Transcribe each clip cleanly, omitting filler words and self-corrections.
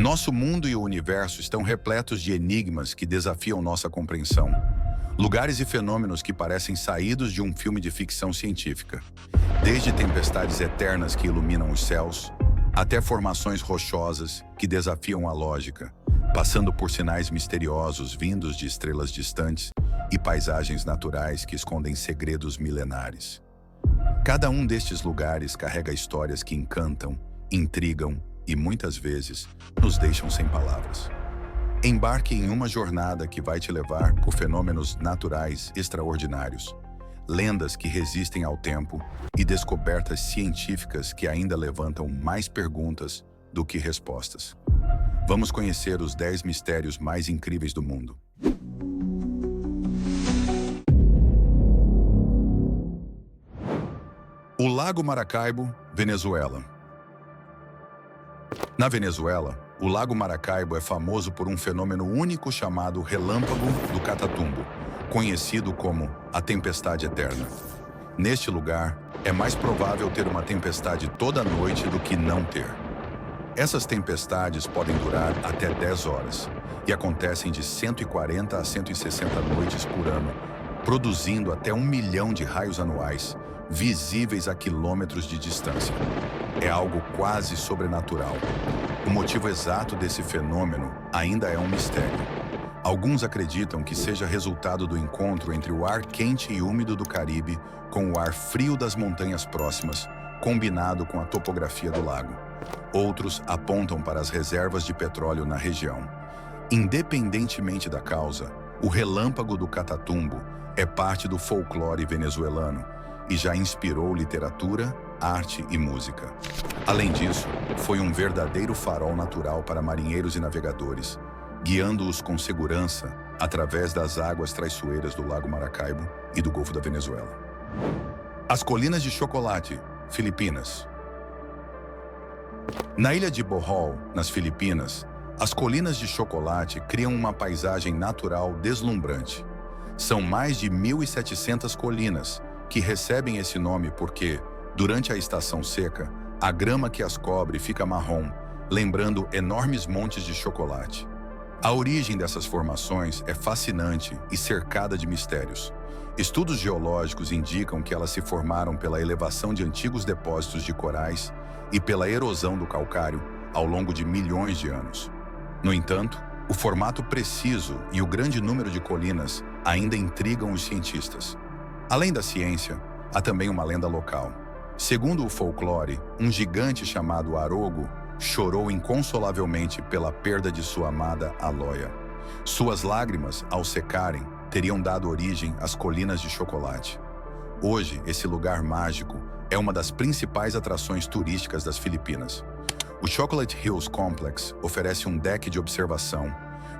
Nosso mundo e o universo estão repletos de enigmas que desafiam nossa compreensão. Lugares e fenômenos que parecem saídos de um filme de ficção científica. Desde tempestades eternas que iluminam os céus, até formações rochosas que desafiam a lógica, passando por sinais misteriosos vindos de estrelas distantes e paisagens naturais que escondem segredos milenares. Cada um destes lugares carrega histórias que encantam, intrigam e, muitas vezes, nos deixam sem palavras. Embarque em uma jornada que vai te levar por fenômenos naturais extraordinários, lendas que resistem ao tempo e descobertas científicas que ainda levantam mais perguntas do que respostas. Vamos conhecer os 10 mistérios mais incríveis do mundo. O Lago Maracaibo, Venezuela. Na Venezuela, o Lago Maracaibo é famoso por um fenômeno único chamado Relâmpago do Catatumbo, conhecido como a Tempestade Eterna. Neste lugar, é mais provável ter uma tempestade toda noite do que não ter. Essas tempestades podem durar até 10 horas e acontecem de 140 a 160 noites por ano, produzindo até 1 milhão de raios anuais, visíveis a quilômetros de distância. É algo quase sobrenatural. O motivo exato desse fenômeno ainda é um mistério. Alguns acreditam que seja resultado do encontro entre o ar quente e úmido do Caribe com o ar frio das montanhas próximas, combinado com a topografia do lago. Outros apontam para as reservas de petróleo na região. Independentemente da causa, o Relâmpago do Catatumbo é parte do folclore venezuelano e já inspirou literatura, arte e música. Além disso, foi um verdadeiro farol natural para marinheiros e navegadores, guiando-os com segurança através das águas traiçoeiras do Lago Maracaibo e do Golfo da Venezuela. As Colinas de Chocolate, Filipinas. Na ilha de Bohol, nas Filipinas, as Colinas de Chocolate criam uma paisagem natural deslumbrante. São mais de 1.700 colinas, que recebem esse nome porque, durante a estação seca, a grama que as cobre fica marrom, lembrando enormes montes de chocolate. A origem dessas formações é fascinante e cercada de mistérios. Estudos geológicos indicam que elas se formaram pela elevação de antigos depósitos de corais e pela erosão do calcário ao longo de milhões de anos. No entanto, o formato preciso e o grande número de colinas ainda intrigam os cientistas. Além da ciência, há também uma lenda local. Segundo o folclore, um gigante chamado Arogo chorou inconsolavelmente pela perda de sua amada Aloia. Suas lágrimas, ao secarem, teriam dado origem às Colinas de Chocolate. Hoje, esse lugar mágico é uma das principais atrações turísticas das Filipinas. O Chocolate Hills Complex oferece um deck de observação,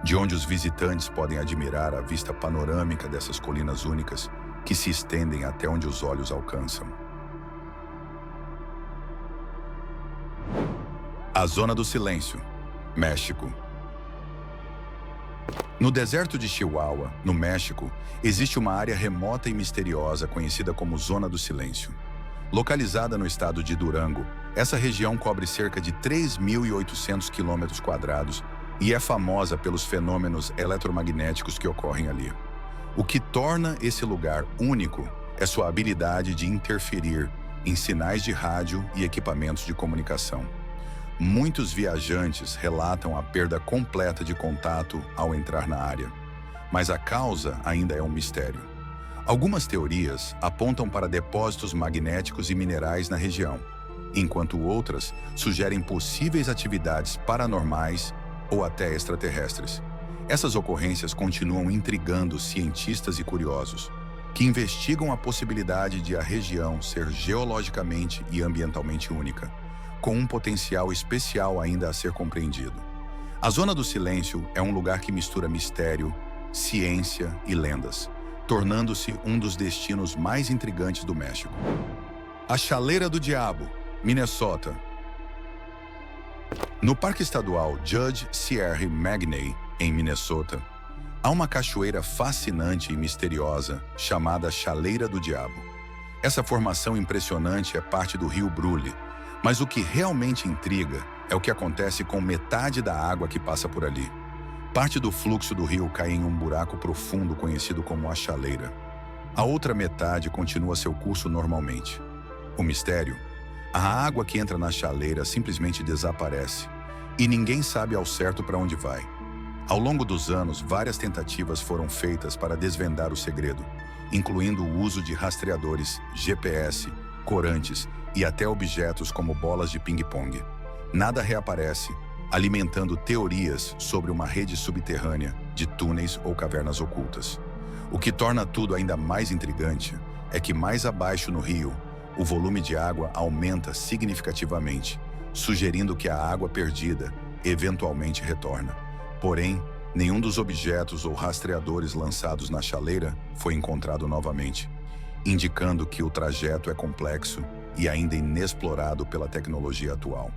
de onde os visitantes podem admirar a vista panorâmica dessas colinas únicas que se estendem até onde os olhos alcançam. A Zona do Silêncio, México. No deserto de Chihuahua, no México, existe uma área remota e misteriosa conhecida como Zona do Silêncio. Localizada no estado de Durango, essa região cobre cerca de 3.800 km² e é famosa pelos fenômenos eletromagnéticos que ocorrem ali. O que torna esse lugar único é sua habilidade de interferir em sinais de rádio e equipamentos de comunicação. Muitos viajantes relatam a perda completa de contato ao entrar na área, mas a causa ainda é um mistério. Algumas teorias apontam para depósitos magnéticos e minerais na região, enquanto outras sugerem possíveis atividades paranormais ou até extraterrestres. Essas ocorrências continuam intrigando cientistas e curiosos, que investigam a possibilidade de a região ser geologicamente e ambientalmente única, com um potencial especial ainda a ser compreendido. A Zona do Silêncio é um lugar que mistura mistério, ciência e lendas, tornando-se um dos destinos mais intrigantes do México. A Chaleira do Diabo, Minnesota. No Parque Estadual Judge Sierra Magnet, em Minnesota, há uma cachoeira fascinante e misteriosa chamada Chaleira do Diabo. Essa formação impressionante é parte do rio Brule, mas o que realmente intriga é o que acontece com metade da água que passa por ali. Parte do fluxo do rio cai em um buraco profundo conhecido como a chaleira. A outra metade continua seu curso normalmente. O mistério? A água que entra na chaleira simplesmente desaparece e ninguém sabe ao certo para onde vai. Ao longo dos anos, várias tentativas foram feitas para desvendar o segredo, incluindo o uso de rastreadores, GPS, corantes e até objetos como bolas de ping-pong. Nada reaparece, alimentando teorias sobre uma rede subterrânea de túneis ou cavernas ocultas. O que torna tudo ainda mais intrigante é que mais abaixo no rio, o volume de água aumenta significativamente, sugerindo que a água perdida eventualmente retorna. Porém, nenhum dos objetos ou rastreadores lançados na chaleira foi encontrado novamente, indicando que o trajeto é complexo e ainda inexplorado pela tecnologia atual.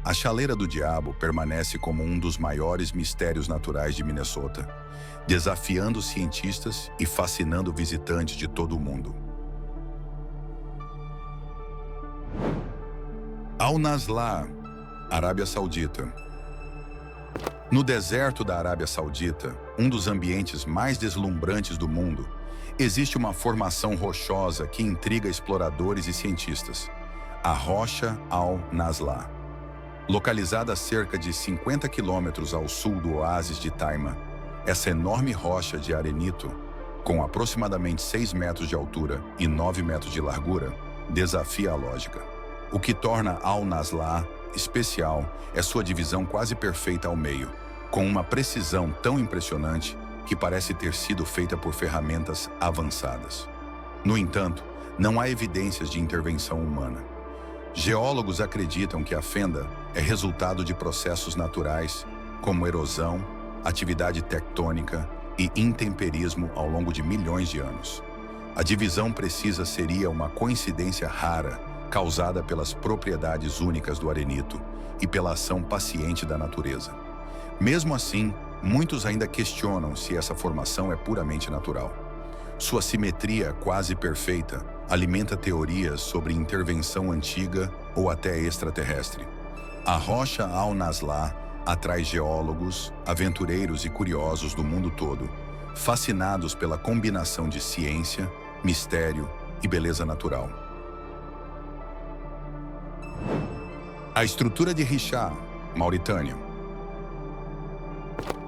A Chaleira do Diabo permanece como um dos maiores mistérios naturais de Minnesota, desafiando cientistas e fascinando visitantes de todo o mundo. Al-Nazlah, Arábia Saudita. No deserto da Arábia Saudita, um dos ambientes mais deslumbrantes do mundo, existe uma formação rochosa que intriga exploradores e cientistas, a Rocha Al-Nazlah. Localizada a cerca de 50 quilômetros ao sul do oásis de Taima, essa enorme rocha de arenito, com aproximadamente 6 metros de altura e 9 metros de largura, desafia a lógica. O que torna Al-Nazlah especial é sua divisão quase perfeita ao meio, com uma precisão tão impressionante que parece ter sido feita por ferramentas avançadas. No entanto, não há evidências de intervenção humana. Geólogos acreditam que a fenda é resultado de processos naturais, como erosão, atividade tectônica e intemperismo ao longo de milhões de anos. A divisão precisa seria uma coincidência rara, causada pelas propriedades únicas do arenito e pela ação paciente da natureza. Mesmo assim, muitos ainda questionam se essa formação é puramente natural. Sua simetria quase perfeita alimenta teorias sobre intervenção antiga ou até extraterrestre. A Rocha Al-Nazlah atrai geólogos, aventureiros e curiosos do mundo todo, fascinados pela combinação de ciência, mistério e beleza natural. A estrutura de Richat, Mauritânia.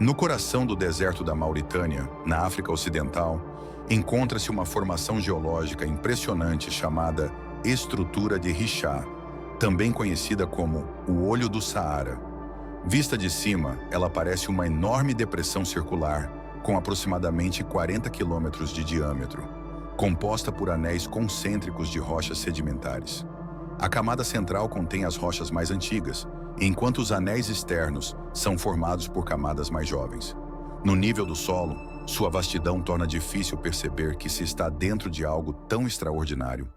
No coração do deserto da Mauritânia, na África Ocidental, encontra-se uma formação geológica impressionante chamada Estrutura de Richat, também conhecida como o Olho do Saara. Vista de cima, ela parece uma enorme depressão circular, com aproximadamente 40 quilômetros de diâmetro, composta por anéis concêntricos de rochas sedimentares. A camada central contém as rochas mais antigas, enquanto os anéis externos são formados por camadas mais jovens. No nível do solo, sua vastidão torna difícil perceber que se está dentro de algo tão extraordinário.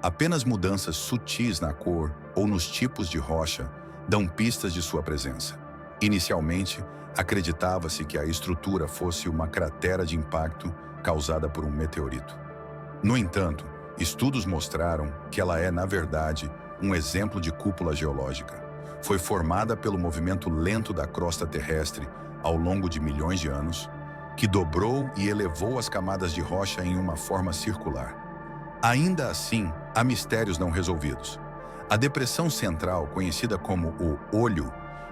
Apenas mudanças sutis na cor ou nos tipos de rocha dão pistas de sua presença. Inicialmente, acreditava-se que a estrutura fosse uma cratera de impacto causada por um meteorito. No entanto, estudos mostraram que ela é, na verdade, um exemplo de cúpula geológica. Foi formada pelo movimento lento da crosta terrestre ao longo de milhões de anos, que dobrou e elevou as camadas de rocha em uma forma circular. Ainda assim, há mistérios não resolvidos. A depressão central, conhecida como o Olho,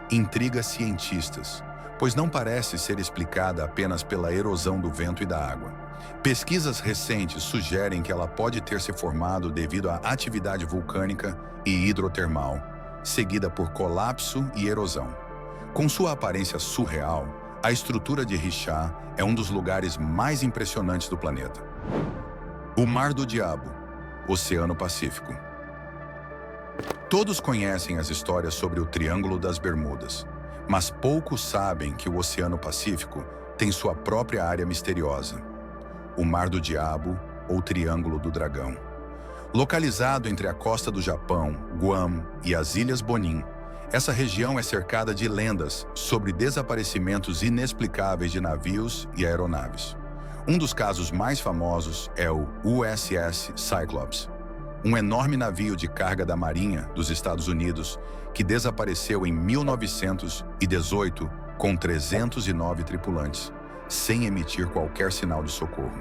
intriga cientistas, pois não parece ser explicada apenas pela erosão do vento e da água. Pesquisas recentes sugerem que ela pode ter se formado devido à atividade vulcânica e hidrotermal, seguida por colapso e erosão. Com sua aparência surreal, a estrutura de Richat é um dos lugares mais impressionantes do planeta. O Mar do Diabo, Oceano Pacífico. Todos conhecem as histórias sobre o Triângulo das Bermudas, mas poucos sabem que o Oceano Pacífico tem sua própria área misteriosa, o Mar do Diabo ou Triângulo do Dragão. Localizado entre a costa do Japão, Guam e as Ilhas Bonin, essa região é cercada de lendas sobre desaparecimentos inexplicáveis de navios e aeronaves. Um dos casos mais famosos é o USS Cyclops, um enorme navio de carga da Marinha dos Estados Unidos que desapareceu em 1918 com 309 tripulantes, sem emitir qualquer sinal de socorro.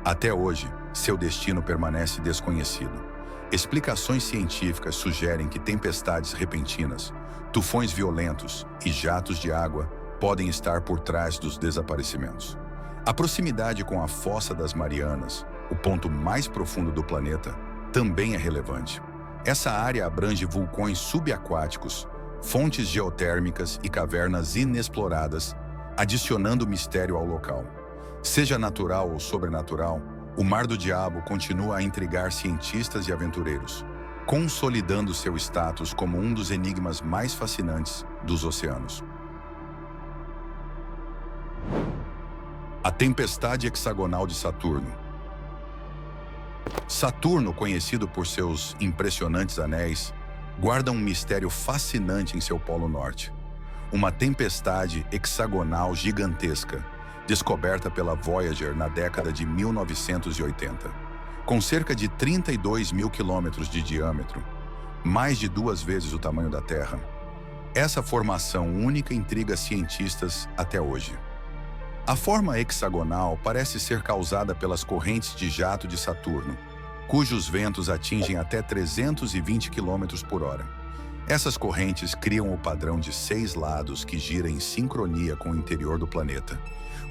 Até hoje, seu destino permanece desconhecido. Explicações científicas sugerem que tempestades repentinas, tufões violentos e jatos de água podem estar por trás dos desaparecimentos. A proximidade com a Fossa das Marianas, o ponto mais profundo do planeta, também é relevante. Essa área abrange vulcões subaquáticos, fontes geotérmicas e cavernas inexploradas, adicionando mistério ao local. Seja natural ou sobrenatural, o Mar do Diabo continua a intrigar cientistas e aventureiros, consolidando seu status como um dos enigmas mais fascinantes dos oceanos. A tempestade hexagonal de Saturno. Saturno, conhecido por seus impressionantes anéis, guarda um mistério fascinante em seu polo norte. Uma tempestade hexagonal gigantesca, descoberta pela Voyager na década de 1980. Com cerca de 32 mil quilômetros de diâmetro, mais de 2 vezes o tamanho da Terra, essa formação única intriga cientistas até hoje. A forma hexagonal parece ser causada pelas correntes de jato de Saturno, cujos ventos atingem até 320 km por hora. Essas correntes criam o padrão de 6 lados que gira em sincronia com o interior do planeta,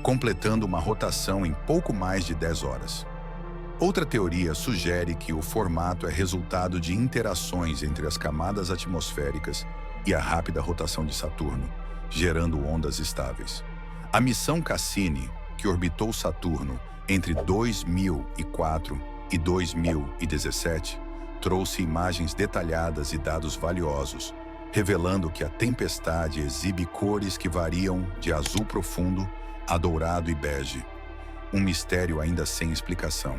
completando uma rotação em pouco mais de 10 horas. Outra teoria sugere que o formato é resultado de interações entre as camadas atmosféricas e a rápida rotação de Saturno, gerando ondas estáveis. A missão Cassini, que orbitou Saturno entre 2004 e 2017, trouxe imagens detalhadas e dados valiosos, revelando que a tempestade exibe cores que variam de azul profundo a dourado e bege. Um mistério ainda sem explicação.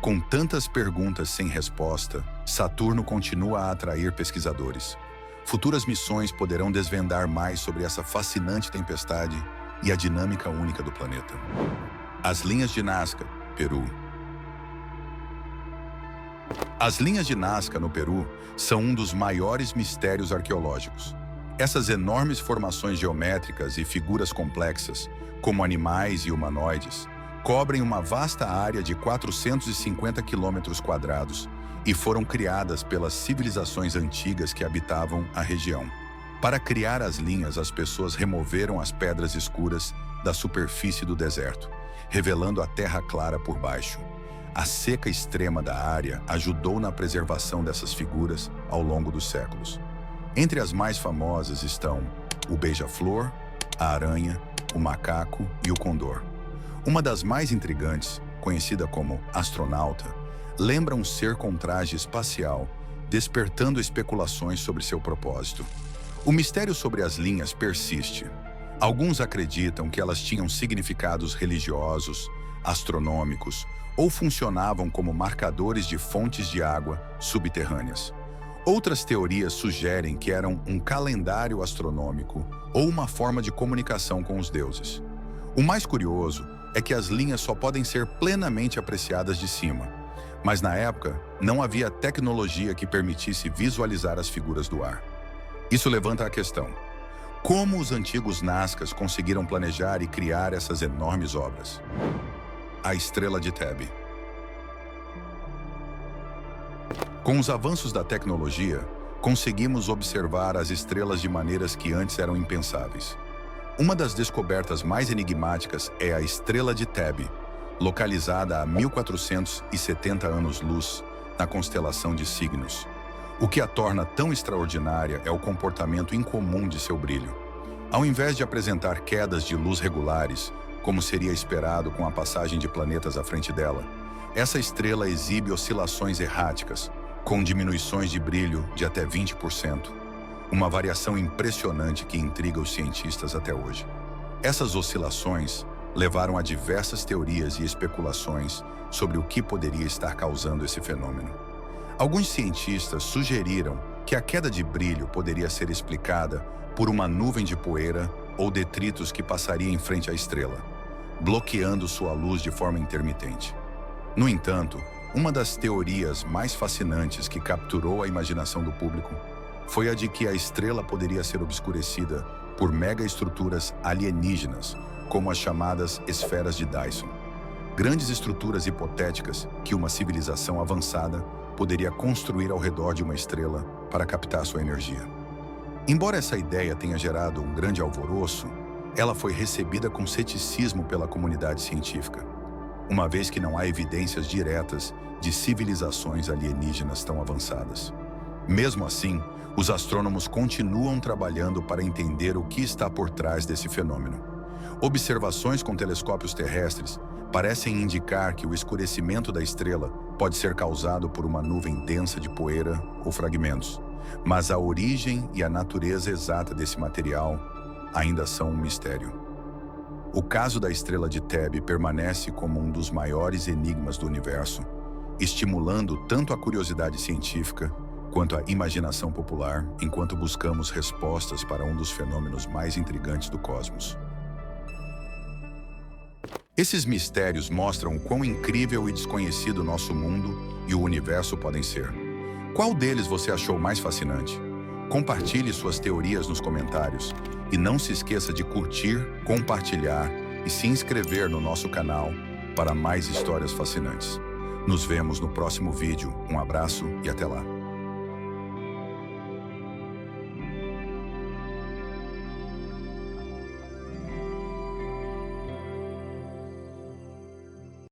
Com tantas perguntas sem resposta, Saturno continua a atrair pesquisadores. Futuras missões poderão desvendar mais sobre essa fascinante tempestade e a dinâmica única do planeta. As linhas de Nazca, Peru. As linhas de Nazca, no Peru, são um dos maiores mistérios arqueológicos. Essas enormes formações geométricas e figuras complexas, como animais e humanoides, cobrem uma vasta área de 450 km² e foram criadas pelas civilizações antigas que habitavam a região. Para criar as linhas, as pessoas removeram as pedras escuras da superfície do deserto, revelando a terra clara por baixo. A seca extrema da área ajudou na preservação dessas figuras ao longo dos séculos. Entre as mais famosas estão o beija-flor, a aranha, o macaco e o condor. Uma das mais intrigantes, conhecida como astronauta, lembra um ser com traje espacial, despertando especulações sobre seu propósito. O mistério sobre as linhas persiste. Alguns acreditam que elas tinham significados religiosos, astronômicos ou funcionavam como marcadores de fontes de água subterrâneas. Outras teorias sugerem que eram um calendário astronômico ou uma forma de comunicação com os deuses. O mais curioso é que as linhas só podem ser plenamente apreciadas de cima, mas na época não havia tecnologia que permitisse visualizar as figuras do ar. Isso levanta a questão: como os antigos Nazcas conseguiram planejar e criar essas enormes obras? A Estrela de Tebe. Com os avanços da tecnologia, conseguimos observar as estrelas de maneiras que antes eram impensáveis. Uma das descobertas mais enigmáticas é a Estrela de Tebe, localizada a 1470 anos-luz na constelação de Cygnus. O que a torna tão extraordinária é o comportamento incomum de seu brilho. Ao invés de apresentar quedas de luz regulares, como seria esperado com a passagem de planetas à frente dela, essa estrela exibe oscilações erráticas, com diminuições de brilho de até 20%. Uma variação impressionante que intriga os cientistas até hoje. Essas oscilações levaram a diversas teorias e especulações sobre o que poderia estar causando esse fenômeno. Alguns cientistas sugeriram que a queda de brilho poderia ser explicada por uma nuvem de poeira ou detritos que passaria em frente à estrela, bloqueando sua luz de forma intermitente. No entanto, Uma das teorias mais fascinantes que capturou a imaginação do público foi a de que a estrela poderia ser obscurecida por megaestruturas alienígenas, como as chamadas esferas de Dyson. Grandes estruturas hipotéticas que uma civilização avançada poderia construir ao redor de uma estrela para captar sua energia. Embora essa ideia tenha gerado um grande alvoroço, ela foi recebida com ceticismo pela comunidade científica, uma vez que não há evidências diretas de civilizações alienígenas tão avançadas. Mesmo assim, os astrônomos continuam trabalhando para entender o que está por trás desse fenômeno. Observações com telescópios terrestres parecem indicar que o escurecimento da estrela pode ser causado por uma nuvem densa de poeira ou fragmentos, mas a origem e a natureza exata desse material ainda são um mistério. O caso da estrela de Thebe permanece como um dos maiores enigmas do universo, estimulando tanto a curiosidade científica quanto a imaginação popular, enquanto buscamos respostas para um dos fenômenos mais intrigantes do cosmos. Esses mistérios mostram o quão incrível e desconhecido nosso mundo e o universo podem ser. Qual deles você achou mais fascinante? Compartilhe suas teorias nos comentários e não se esqueça de curtir, compartilhar e se inscrever no nosso canal para mais histórias fascinantes. Nos vemos no próximo vídeo. Um abraço e até lá.